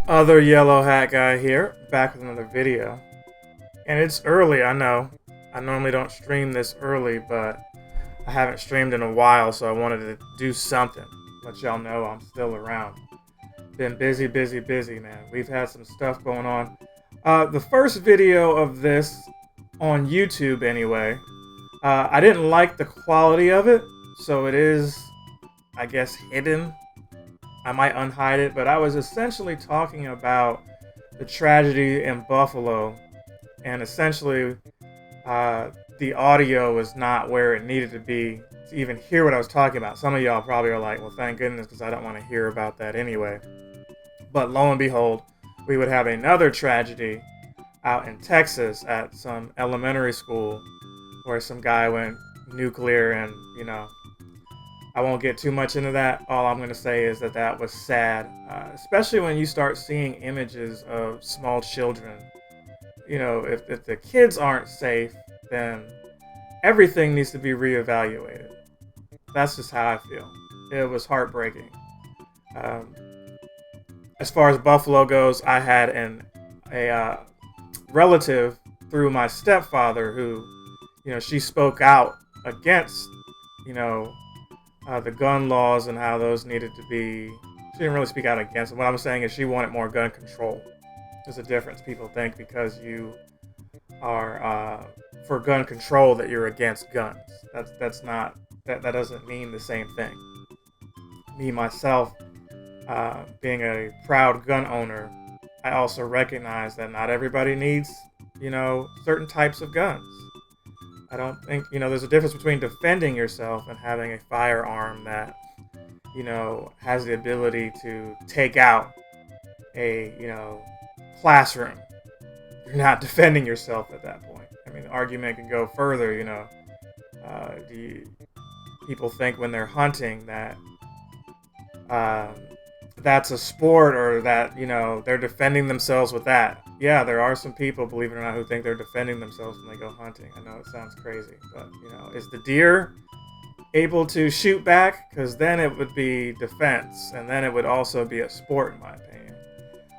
Other yellow hat guy here, back with another video. And it's early, I know. I normally don't stream this early, but I haven't streamed in a while, so I wanted to do something. Let y'all know I'm still around. Been busy, busy, busy, man. We've had some stuff going on. The first video of this, on YouTube anyway, I didn't like the quality of it, so it is, I guess, hidden. I might unhide it, but I was essentially talking about the tragedy in Buffalo, and essentially the audio was not where it needed to be to even hear what I was talking about. Some of y'all probably are like, well, thank goodness, because I don't want to hear about that anyway. But lo and behold, we would have another tragedy out in Texas at some elementary school where some guy went nuclear, and I won't get too much into that. All I'm going to say is that that was sad, especially when you start seeing images of small children. If the kids aren't safe, then everything needs to be reevaluated. That's just how I feel. It was heartbreaking. Um, as far as Buffalo goes, I had a relative through my stepfather who, she spoke out against, you know, the gun laws and how those needed to be. She didn't really speak out against them. What I'm saying is she wanted more gun control. There's a difference. People think because you are for gun control that you're against guns. That's not that doesn't mean the same thing. Me myself, being a proud gun owner, I also recognize that not everybody needs certain types of guns. I don't think there's a difference between defending yourself and having a firearm that has the ability to take out a classroom. You're not defending yourself at that point. I mean, the argument can go further. People think when they're hunting that um, that's a sport, or that they're defending themselves with that. Yeah, there are some people, believe it or not, who think they're defending themselves when they go hunting. I know it sounds crazy, but is the deer able to shoot back? Because then it would be defense, and then it would also be a sport, in my opinion.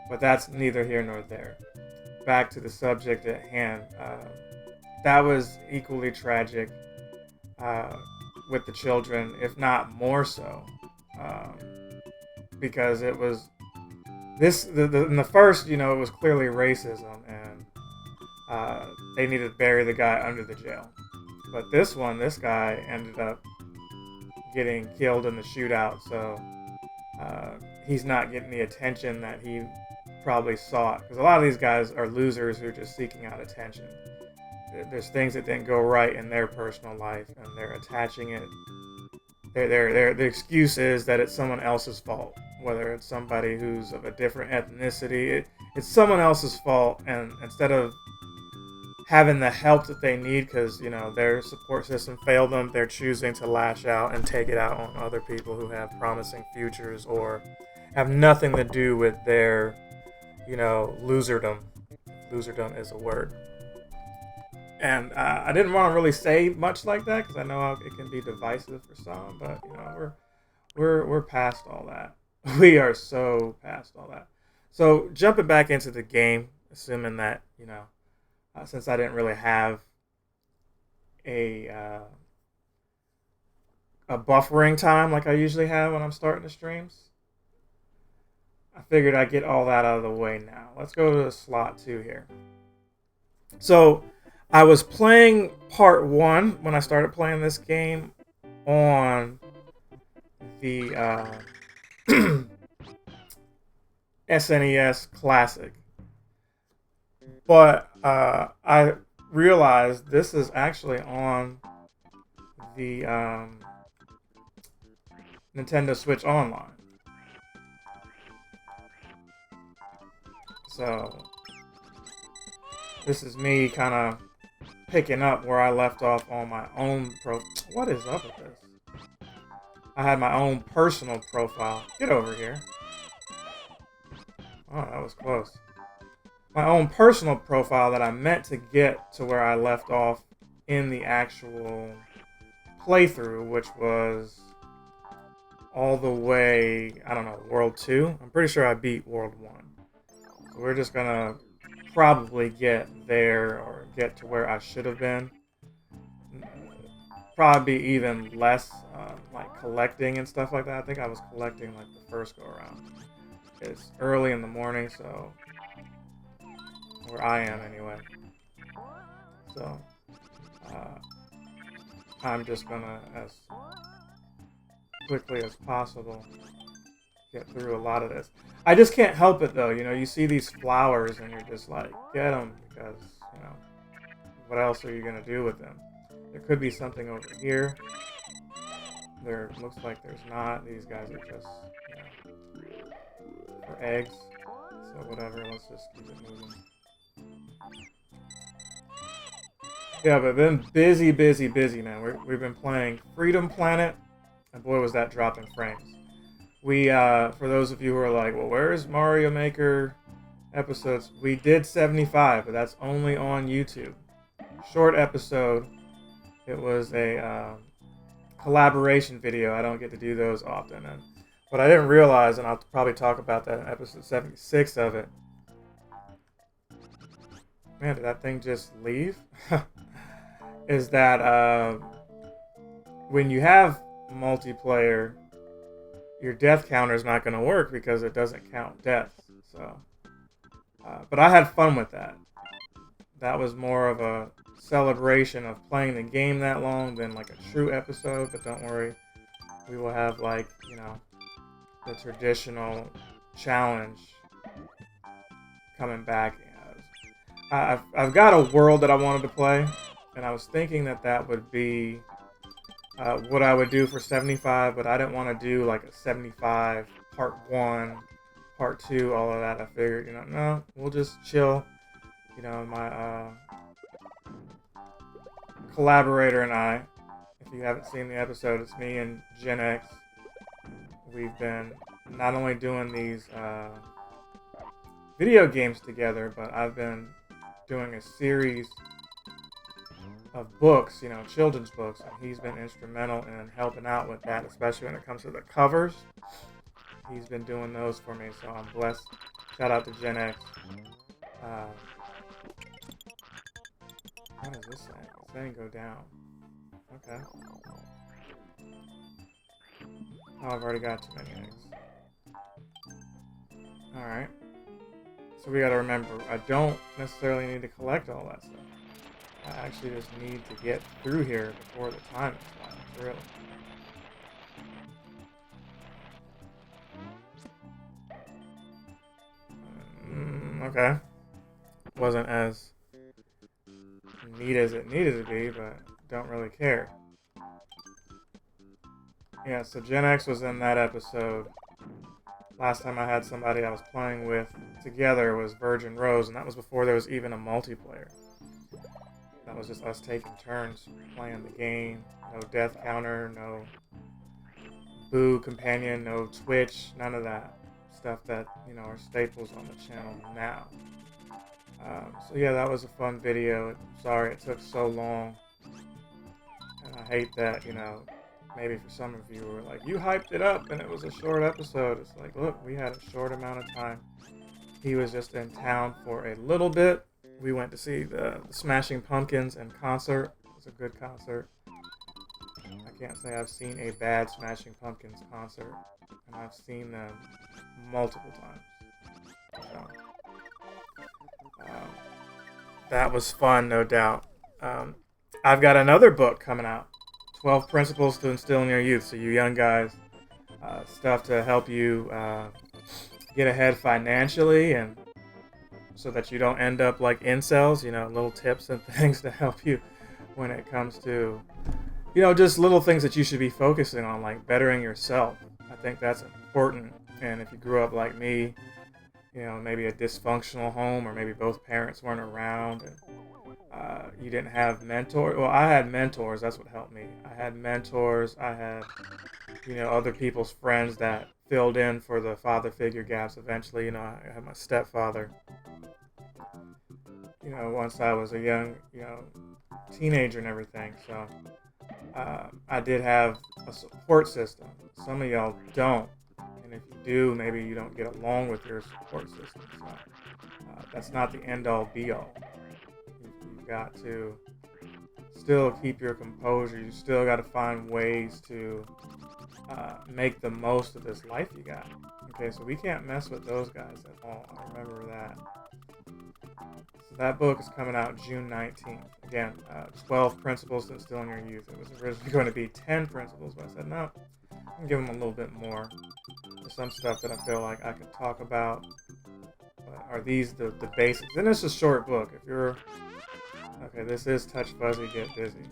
But that's neither here nor there. Back to the subject at hand. That was equally tragic uh, with the children, if not more so, um, because it was in the first, it was clearly racism, and they needed to bury the guy under the jail. But this guy ended up getting killed in the shootout, so he's not getting the attention that he probably sought. Because a lot of these guys are losers who are just seeking out attention. There's things that didn't go right in their personal life, and they're attaching it. The excuse is that it's someone else's fault, whether it's somebody who's of a different ethnicity. It's someone else's fault, and instead of having the help that they need because their support system failed them, they're choosing to lash out and take it out on other people who have promising futures or have nothing to do with their loserdom. Loserdom is a word. And I didn't want to really say much like that because I know it can be divisive for some, but we're past all that. We are so past all that. So jumping back into the game, assuming that since I didn't really have a a buffering time like I usually have when I'm starting the streams, I figured I'd get all that out of the way now. Let's go to slot 2 here. So I was playing part 1 when I started playing this game on the SNES Classic. But I realized this is actually on the Nintendo Switch Online. So this is me kind of picking up where I left off on my own What is up with this? I had my own personal profile. Get over here. Oh, that was close. My own personal profile that I meant to get to where I left off in the actual playthrough, which was all the way, I don't know, World 2? I'm pretty sure I beat World 1. We're just gonna probably get there or get to where I should have been. Probably be even less like collecting and stuff like that. I think I was collecting like the first go around. It's early in the morning, so where I am anyway. So I'm just gonna, as quickly as possible, get through a lot of this. I just can't help it though. You know, you see these flowers and you're just like, get them, because you know, what else are you gonna do with them? There could be something over here. There looks like there's not. These guys are just, you know, for eggs. So whatever, let's just keep it moving. Yeah, but been busy, man. We've been playing Freedom Planet, and boy was that dropping frames. We, for those of you who are like, well, where is Mario Maker episodes? We did 75, but that's only on YouTube. Short episode. It was a collaboration video. I don't get to do those often. But I didn't realize, and I'll probably talk about that in episode 76 of it. Man, did that thing just leave? Is that when you have multiplayer, your death counter is not going to work because it doesn't count deaths. So, but I had fun with that. That was more of a celebration of playing the game that long than like a true episode. But don't worry, we will have like, you know, the traditional challenge coming back. I've got a world that I wanted to play, and I was thinking that that would be what I would do for 75, but I didn't want to do like a 75 part 1, part 2, all of that. I figured, you know, no, we'll just chill. You know, my collaborator and I, if you haven't seen the episode, it's me and Gen X. We've been not only doing these video games together, but I've been doing a series of books, you know, children's books, and he's been instrumental in helping out with that, especially when it comes to the covers. He's been doing those for me, so I'm blessed. Shout out to Gen X. What is this saying? It's saying go down. Okay. Oh, I've already got too many eggs. Alright. So we gotta remember, I don't necessarily need to collect all that stuff. I actually just need to get through here before the time expires, really. Okay. Wasn't as neat as it needed to be, but don't really care. Yeah, so Gen X was in that episode. Last time I had somebody I was playing with together was Virgin Rose, and that was before there was even a multiplayer. That was just us taking turns playing the game. No death counter, no boo companion, no Twitch, none of that stuff that, you know, are staples on the channel now. So yeah, that was a fun video. Sorry it took so long. And I hate that, you know, maybe for some of you who were like, you hyped it up and it was a short episode. It's like, look, we had a short amount of time. He was just in town for a little bit. We went to see the Smashing Pumpkins in concert. It was a good concert. I can't say I've seen a bad Smashing Pumpkins concert. And I've seen them multiple times. So, that was fun, no doubt. I've got another book coming out. 12 Principles to Instill in Your Youth. So you young guys, stuff to help you get ahead financially and so that you don't end up like incels, you know, little tips and things to help you when it comes to, you know, just little things that you should be focusing on, like bettering yourself. I think that's important. And if you grew up like me, you know, maybe a dysfunctional home, or maybe both parents weren't around, and you didn't have mentors. Well, I had mentors. That's what helped me. I had mentors. I had, you know, other people's friends that filled in for the father figure gaps. Eventually, you know, I had my stepfather. You know, once I was a young, you know, teenager and everything. So I did have a support system. Some of y'all don't. And if you do, maybe you don't get along with your support system. So that's not the end-all be-all. You've got to still keep your composure. You still got to find ways to make the most of this life you got. Okay, so we can't mess with those guys at all. I remember that. So that book is coming out June 19th. Again, 12 Principles to Instill in Your Youth. It was originally going to be 10 principles, but I said, no, I can give them a little bit more. There's some stuff that I feel like I could talk about. But are these the basics? And it's a short book. If you're... Okay, this is Touch Fuzzy, Get Busy.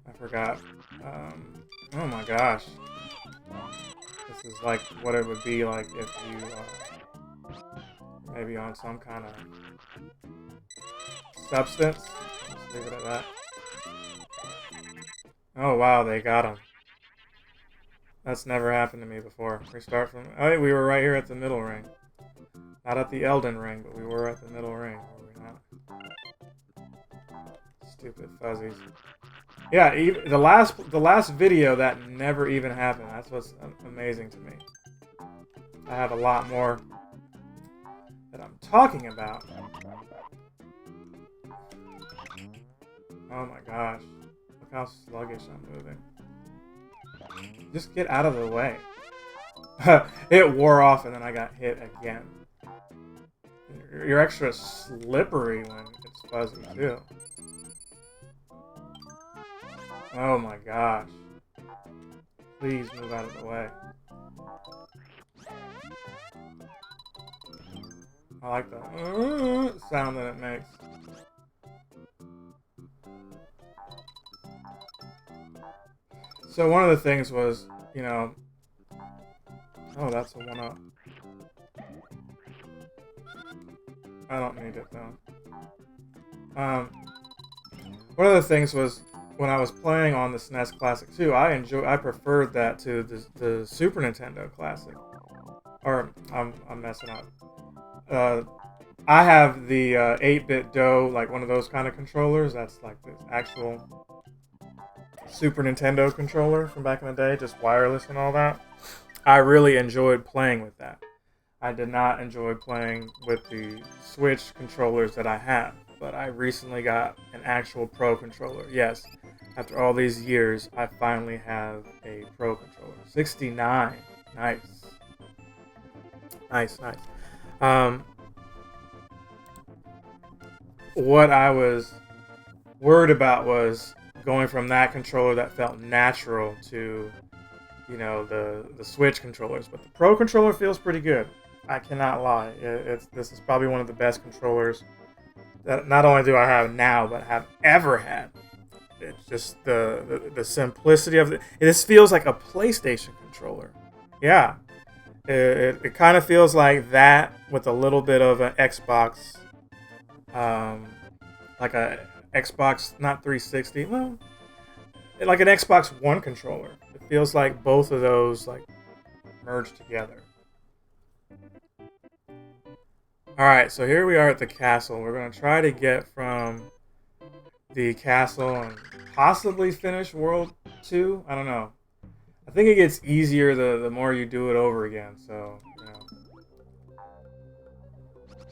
I forgot. Oh my gosh. This is like what it would be like if you maybe on some kind of substance. Let's leave it at that. Oh wow, they got him. That's never happened to me before. We start from... Oh, we were right here at the middle ring. Not at the Elden ring, but we were at the middle ring. Were we not? Stupid fuzzies. Yeah, the last video, that never even happened. That's what's amazing to me. I have a lot more that I'm talking about. Oh my gosh. Look how sluggish I'm moving. Just get out of the way. It wore off and then I got hit again. You're extra slippery when it's fuzzy too. Oh my gosh. Please move out of the way. I like the sound that it makes. So one of the things was, you know... Oh, that's a 1-up. I don't need it though. One of the things was when I was playing on the SNES Classic 2, I preferred that to the Super Nintendo Classic. Or I'm messing up. I have the 8-bit DOE, like one of those kind of controllers. That's like the actual Super Nintendo controller from back in the day, just wireless and all that. I really enjoyed playing with that. I did not enjoy playing with the Switch controllers that I have, but I recently got an actual Pro controller. Yes, after all these years, I finally have a Pro controller. 69. Nice. Nice, nice. What I was worried about was going from that controller that felt natural to, you know, the Switch controllers. But the Pro controller feels pretty good. I cannot lie. This is probably one of the best controllers that not only do I have now, but have ever had. It's just the simplicity of it. This feels like a PlayStation controller. Yeah. It kind of feels like that with a little bit of an Xbox, like a Xbox, not 360, well, like an Xbox One controller. It feels like both of those like merged together. Alright, so here we are at the castle. We're going to try to get from the castle and possibly finish World 2. I don't know. I think it gets easier the more you do it over again. So, you know.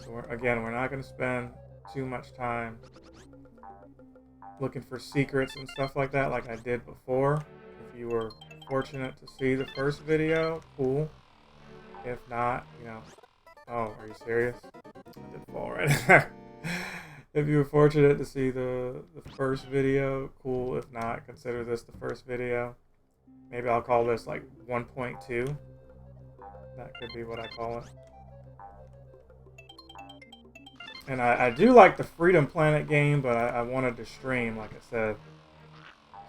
So we're not going to spend too much time looking for secrets and stuff like that like I did before. If you were fortunate to see the first video, cool. If not, you know... Oh, are you serious? I did fall right there. If you were fortunate to see the first video, cool. If not, consider this the first video. Maybe I'll call this like 1.2. That could be what I call it. And I do like the Freedom Planet game, but I wanted to stream, like I said.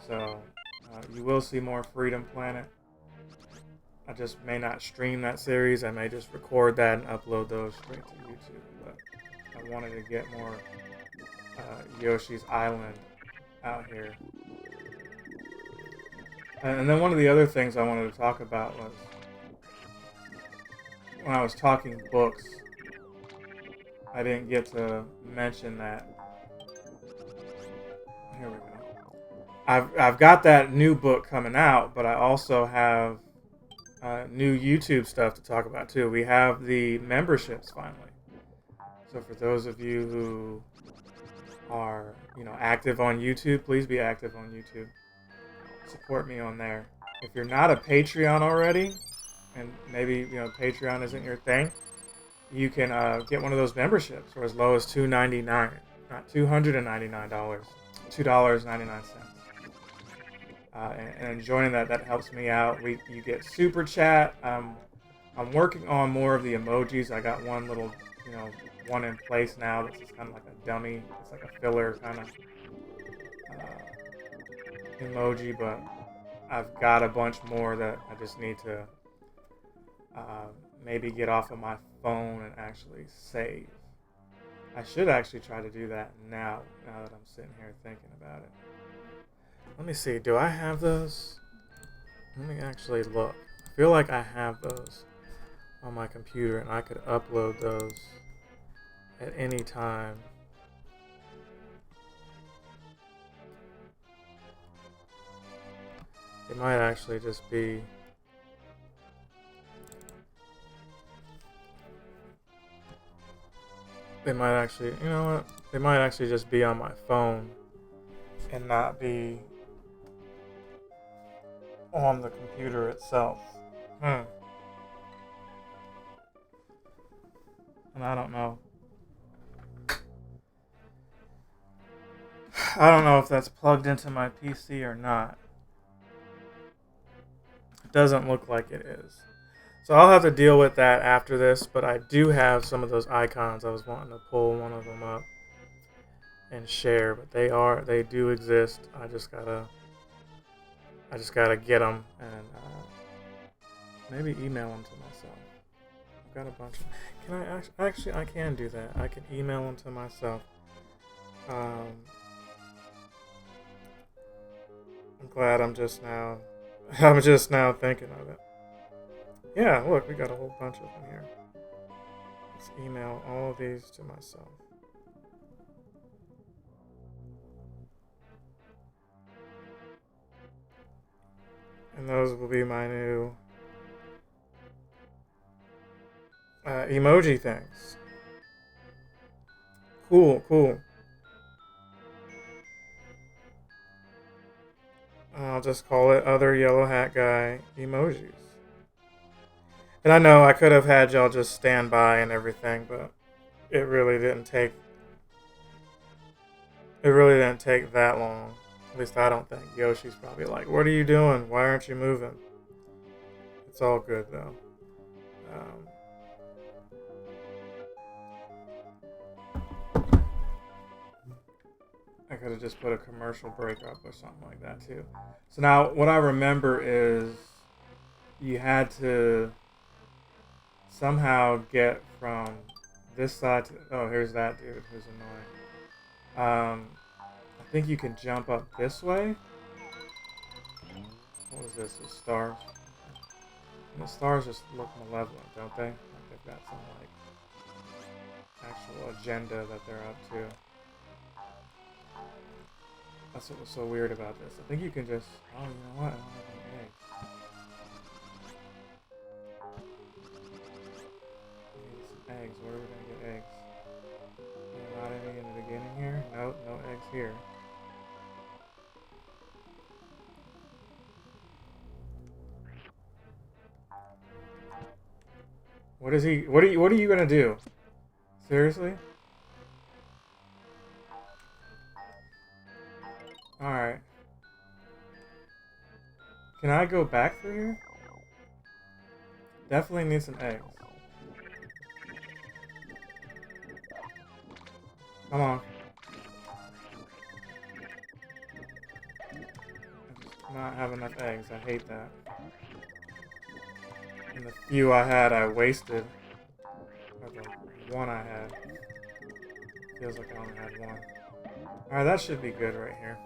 So, you will see more Freedom Planet. I just may not stream that series. I may just record that and upload those straight to YouTube. But I wanted to get more Yoshi's Island out here. And then one of the other things I wanted to talk about was when I was talking books, I didn't get to mention that. Here we go. I've got that new book coming out, but I also have new YouTube stuff to talk about too. We have the memberships finally. So for those of you who are, active on YouTube, please be active on YouTube. Support me on there. If you're not a Patreon already, and maybe Patreon isn't your thing, you can get one of those memberships for as low as $2.99, not $299, $2.99. And joining that helps me out. You get super chat. I'm working on more of the emojis. I got one little, one in place now. That's just kind of like a dummy. It's like a filler kind of emoji, but I've got a bunch more that I just need to maybe get off of my phone and actually save. I should actually try to do that now that I'm sitting here thinking about it. Let me see, do I have those? Let me actually look. I feel like I have those on my computer and I could upload those at any time. It might actually just be... They might actually, you know what? They might actually just be on my phone and not be on the computer itself. And I don't know. I don't know if that's plugged into my PC or not. It doesn't look like it is. So I'll have to deal with that after this, but I do have some of those icons. I was wanting to pull one of them up and share, but they do exist. I just gotta get them and maybe email them to myself. I've got a bunch of... Can I actually I can do that. I can email them to myself. I'm glad I'm just now thinking of it. Yeah, look, we got a whole bunch of them here. Let's email all of these to myself. And those will be my new emoji things. Cool. I'll just call it Other Yellow Hat Guy Emojis. And I know I could have had y'all just stand by and everything, but it really didn't take that long. At least I don't think. Yoshi's probably like, what are you doing? Why aren't you moving? It's all good though. I could have just put a commercial break up or something like that too. So now what I remember is you had to somehow get from this side to... Oh, here's that dude who's annoying. I think you can jump up this way. What is this? The stars? And the stars just look malevolent, don't they? Like they've got some like actual agenda that they're up to. That's what was so weird about this. I think you can just... Oh, you know what? I don't have any eggs. I need some eggs. Where are we going to get eggs? Not any in the beginning here? Nope, no eggs here. What is he... What are you going to do? Seriously? Alright. Can I go back through here? Definitely need some eggs. Come on. I just not have enough eggs. I hate that. And the few I had, I wasted. Or the one I had. Feels like I only had one. Alright, that should be good right here.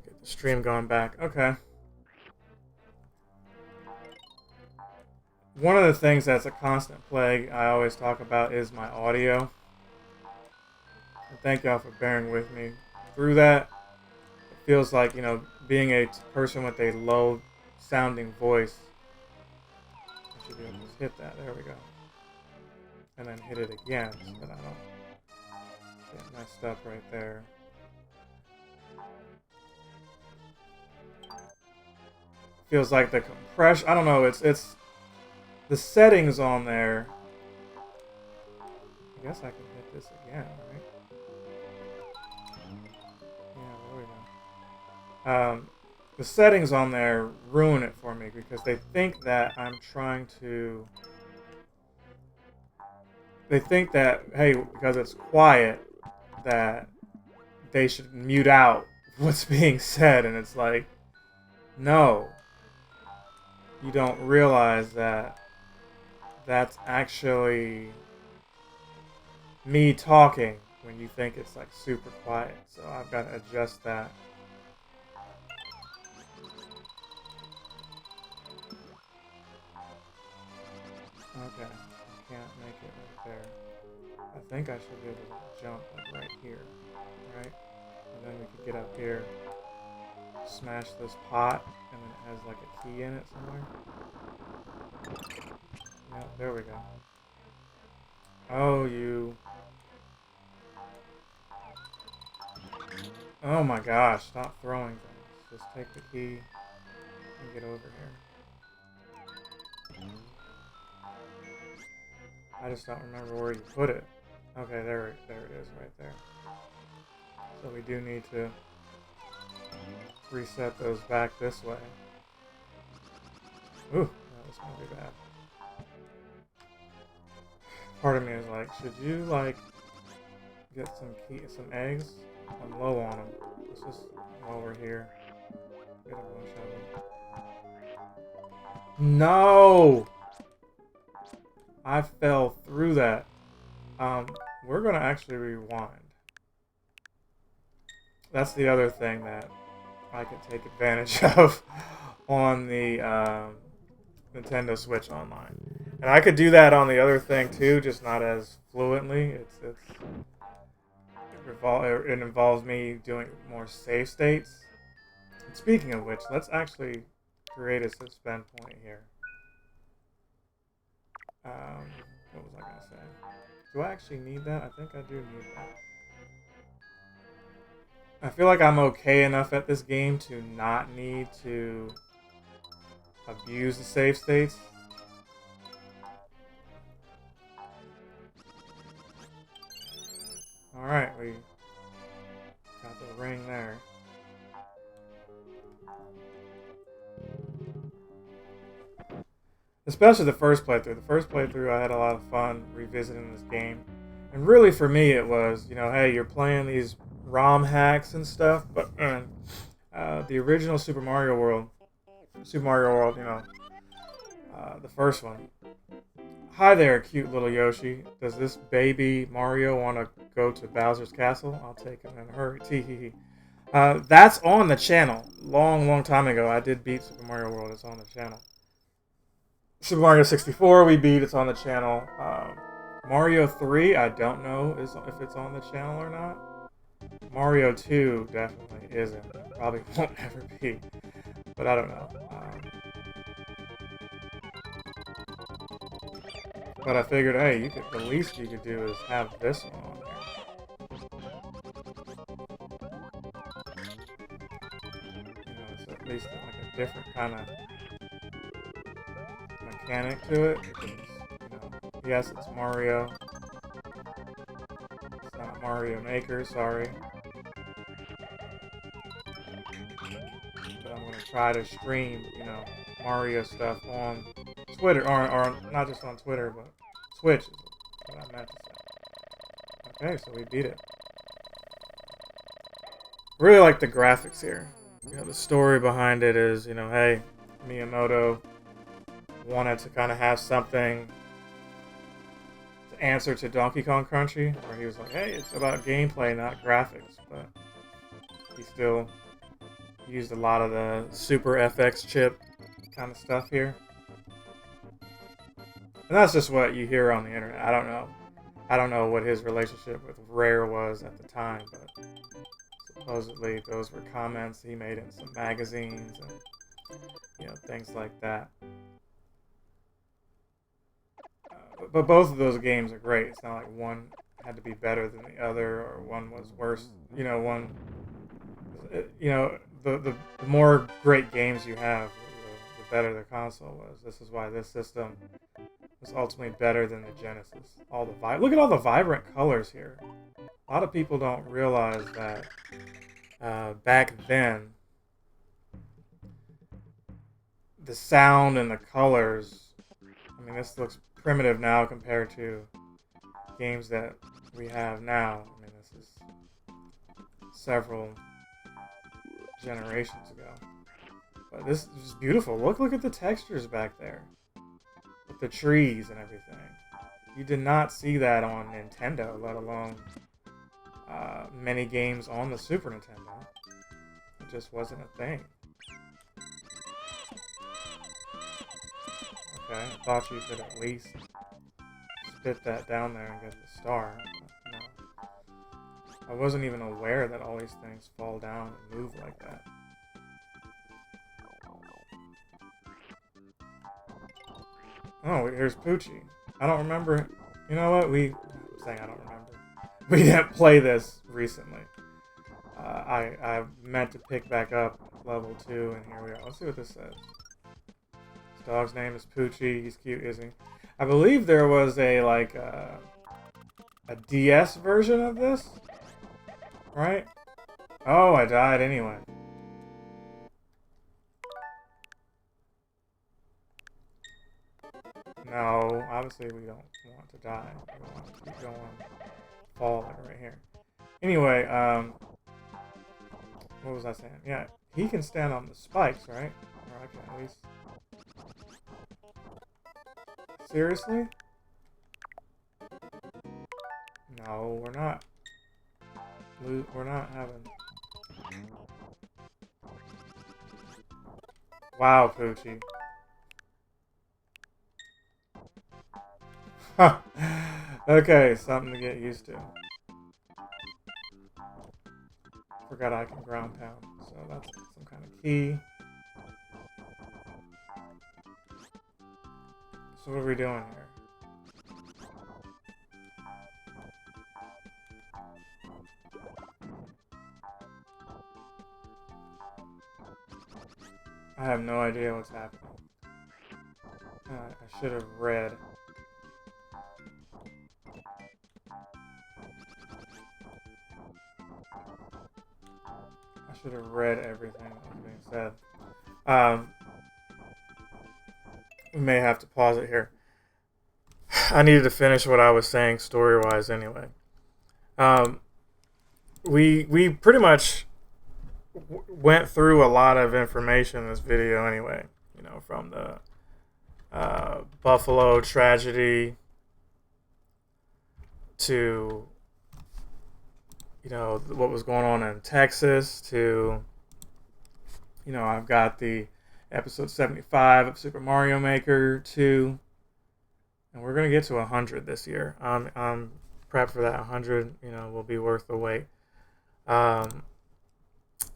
Get the stream going back. Okay. One of the things that's a constant plague I always talk about is my audio. thank y'all for bearing with me through that. It feels like, you know, being a person with a low sounding voice. I should be able to just hit that. There we go. And then hit it again so that I don't get messed up right there. Feels like the compression, I don't know, it's the settings on there. I guess I can hit this again, right? Yeah, there we go. The settings on there ruin it for me because they think that I'm trying to... They think that, hey, because it's quiet, that they should mute out what's being said, and it's like, no. You don't realize that that's actually me talking when you think it's like super quiet. So I've got to adjust that. Okay, I can't make it right there. I think I should be able to jump like right here, right? And then we could get up here, smash this pot, and then it has like a key in it somewhere. Yeah, there we go. Oh, you. Oh my gosh, stop throwing things. Just take the key and get over here. I just don't remember where you put it. Okay, there it is right there. So we do need to reset those back this way. Ooh, that was gonna be bad. Part of me is like, should you like get some eggs? I'm low on them. Let's just, while we're here, get a bunch of them. No! I fell through that. We're gonna actually rewind. That's the other thing that I can take advantage of on the Nintendo Switch Online. And I could do that on the other thing too, just not as fluently. It involves me doing more save states. And speaking of which, let's actually create a suspend point here. What was I going to say? Do I actually need that? I think I do need that. I feel like I'm okay enough at this game to not need to abuse the save states. Alright, we got the ring there. Especially the first playthrough. The first playthrough I had a lot of fun revisiting this game. And really for me it was, you know, hey, you're playing these ROM hacks and stuff, but the original Super Mario World, you know, the first one. Hi there, cute little Yoshi. Does this baby Mario want to go to Bowser's Castle? I'll take him in a hurry. Tee. That's on the channel. Long time ago, I did beat Super Mario World. It's on the channel. Super Mario 64, we beat. It's on the channel. Mario 3, I don't know if it's on the channel or not. Mario 2 definitely isn't. Probably won't ever be. But I don't know. But I figured, hey, the least you could do is have this one on there. You know, it's at least like a different kind of mechanic to it. Because, you know, yes, it's Mario. It's not Mario Maker, sorry. But I'm going to try to stream, you know, Mario stuff on Twitter, or not just on Twitter, but Switch is what I meant to say. Okay, so we beat it. Really like the graphics here. You know, the story behind it is, you know, hey, Miyamoto wanted to kind of have something to answer to Donkey Kong Country, where he was like, hey, it's about gameplay, not graphics, but he still used a lot of the Super FX chip kind of stuff here. And that's just what you hear on the internet. I don't know I don't know what his relationship with Rare was at the time, but supposedly those were comments he made in some magazines and, you know, things like that. But both of those games are great. It's not like one had to be better than the other or one was worse. You know, the more great games you have, the better the console was. This is why this system was ultimately better than the Genesis. Look at all the vibrant colors here. A lot of people don't realize that back then, the sound and the colors, I mean, this looks primitive now compared to games that we have now. I mean, this is several generations ago. But this is beautiful. Look at the textures back there. With the trees and everything. You did not see that on Nintendo, let alone many games on the Super Nintendo. It just wasn't a thing. Okay, I thought you could at least spit that down there and get the star. But no. I wasn't even aware that all these things fall down and move like that. Oh, here's Poochie. I don't remember. You know what? I'm saying I don't remember. We didn't play this recently. I meant to pick back up level 2, and here we are. Let's see what this says. This dog's name is Poochie. He's cute, isn't he? I believe there was a DS version of this, right? Oh, I died anyway. No, obviously we don't want to die. We want to keep going, fall like right here. Anyway, what was I saying? Yeah, he can stand on the spikes, right? Or I can at least. Seriously? No, we're not. We're not having. Wow, Poochie. Okay, something to get used to. Forgot I can ground pound, so that's some kind of key. So what are we doing here? I have no idea what's happening. I should have read. I should have read everything that was being said. We may have to pause it here. I needed to finish what I was saying story-wise anyway. We pretty much went through a lot of information in this video anyway. You know, from the Buffalo tragedy to, you know, what was going on in Texas to, you know, I've got the episode 75 of Super Mario Maker 2. And we're going to get to 100 this year. I'm prepped for that. 100, you know, will be worth the wait.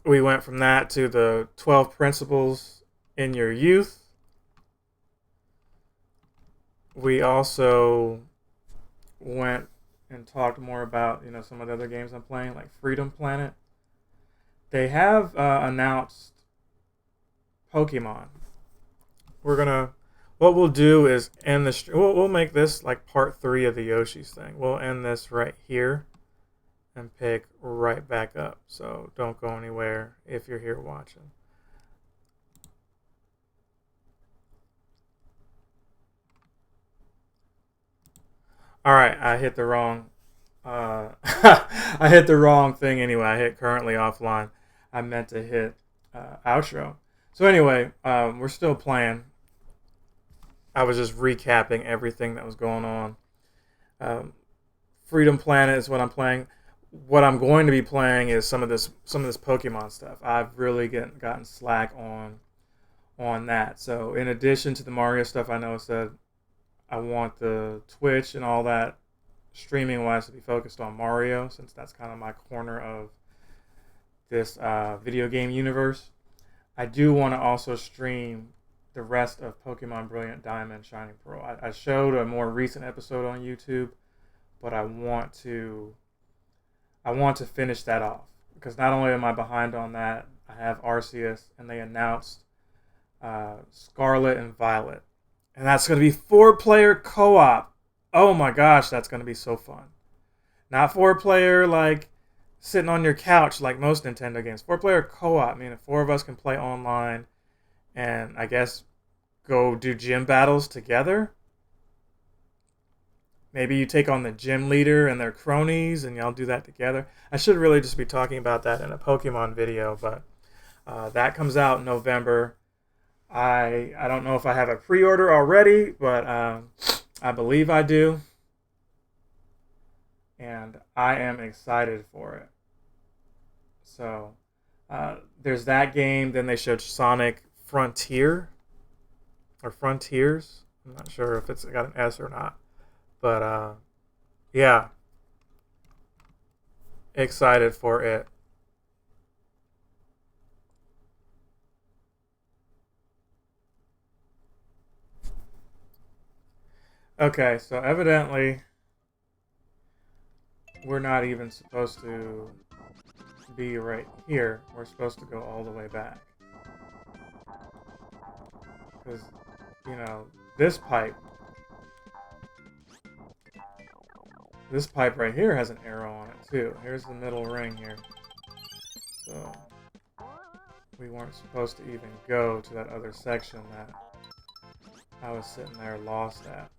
We went from that to the 12 principles in your youth. We also went and talked more about, you know, some of the other games I'm playing, like Freedom Planet. They have announced Pokemon. What we'll do is end the we'll make this like part 3 of the Yoshi's thing. We'll end this right here and pick right back up. So don't go anywhere if you're here watching. All right, I hit the wrong. I hit the wrong thing anyway. I hit currently offline. I meant to hit outro. So anyway, we're still playing. I was just recapping everything that was going on. Freedom Planet is what I'm playing. What I'm going to be playing is some of this Pokemon stuff. I've really gotten slack on that. So in addition to the Mario stuff, I know said I want the Twitch and all that streaming wise to be focused on Mario, since that's kind of my corner of this video game universe. I do want to also stream the rest of Pokemon Brilliant Diamond Shining Pearl. I showed a more recent episode on YouTube, but I want to finish that off, because not only am I behind on that, I have Arceus, and they announced Scarlet and Violet, and that's going to be 4-player co-op. Oh my gosh, that's going to be so fun. Not 4-player like sitting on your couch like most Nintendo games. 4-player co-op, meaning 4 of us can play online and I guess go do gym battles together. Maybe you take on the gym leader and their cronies and y'all do that together. I should really just be talking about that in a Pokemon video, but that comes out in November. I don't know if I have a pre-order already, but I believe I do. And I am excited for it. So there's that game. Then they showed Sonic Frontier or Frontiers. I'm not sure if it's got an S or not. But yeah, excited for it. Okay, so evidently we're not even supposed to be right here. We're supposed to go all the way back. Because, you know, this pipe right here has an arrow on it too. Here's the middle ring here. So we weren't supposed to even go to that other section that I was sitting there lost at.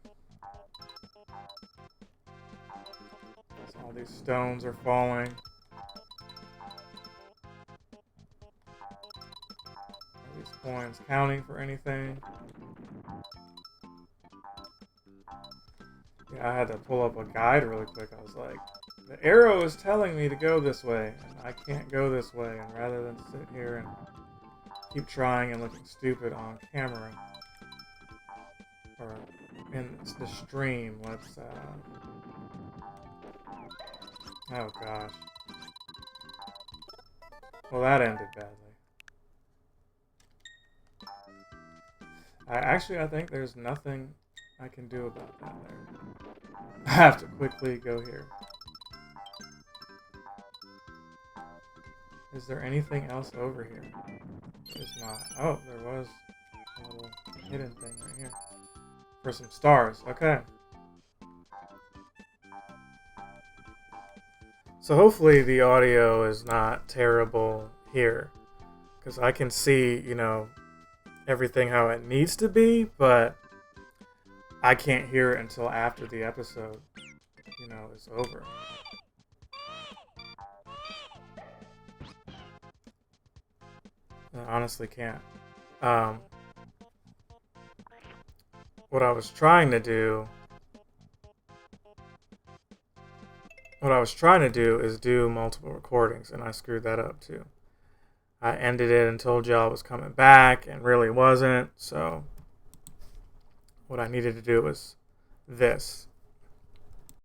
So all these stones are falling. Are these coins counting for anything? Yeah, I had to pull up a guide really quick. I was like, the arrow is telling me to go this way, and I can't go this way. And rather than sit here and keep trying and looking stupid on camera, or in the stream, let's, oh gosh. Well, that ended badly. I think there's nothing I can do about that there. I have to quickly go here. Is there anything else over here? There's not. Oh, there was a little hidden thing right here. For some stars. Okay. So hopefully the audio is not terrible here. Because I can see, you know, everything how it needs to be, but I can't hear it until after the episode, you know, is over. I honestly can't. What I was trying to do is do multiple recordings, and I screwed that up too. I ended it and told y'all I was coming back, and really wasn't, so what I needed to do was this.